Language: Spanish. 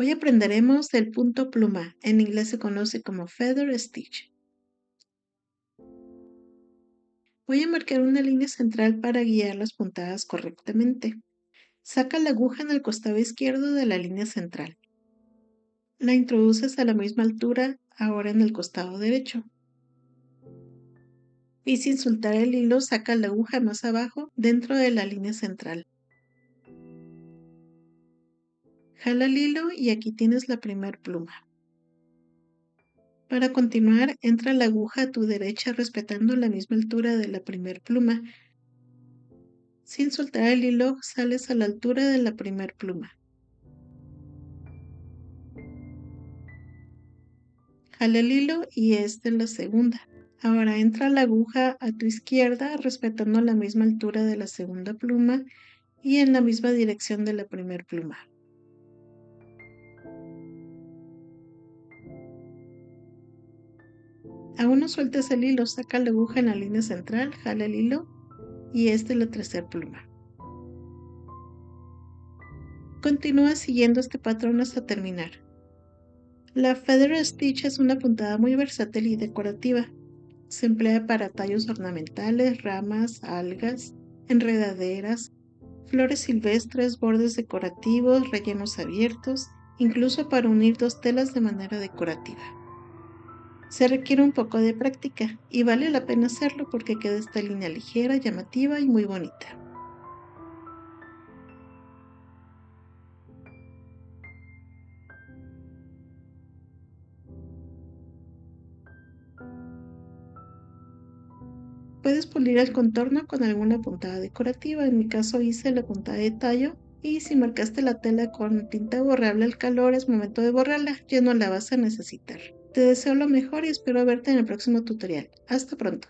Hoy aprenderemos del punto pluma, en inglés se conoce como feather stitch. Voy a marcar una línea central para guiar las puntadas correctamente. Saca la aguja en el costado izquierdo de la línea central. La introduces a la misma altura, ahora en el costado derecho. Y sin soltar el hilo, saca la aguja más abajo, dentro de la línea central. Jala el hilo y aquí tienes la primer pluma. Para continuar, entra la aguja a tu derecha respetando la misma altura de la primer pluma. Sin soltar el hilo, sales a la altura de la primer pluma. Jala el hilo y esta es la segunda. Ahora entra la aguja a tu izquierda respetando la misma altura de la segunda pluma y en la misma dirección de la primer pluma. Aún no sueltes el hilo, saca la aguja en la línea central, jala el hilo y esta es la tercera pluma. Continúa siguiendo este patrón hasta terminar. La feather stitch es una puntada muy versátil y decorativa. Se emplea para tallos ornamentales, ramas, algas, enredaderas, flores silvestres, bordes decorativos, rellenos abiertos, incluso para unir dos telas de manera decorativa. Se requiere un poco de práctica y vale la pena hacerlo porque queda esta línea ligera, llamativa y muy bonita. Puedes pulir el contorno con alguna puntada decorativa, en mi caso hice la puntada de tallo, y si marcaste la tela con tinta borrable al calor es momento de borrarla, ya no la vas a necesitar. Te deseo lo mejor y espero verte en el próximo tutorial. Hasta pronto.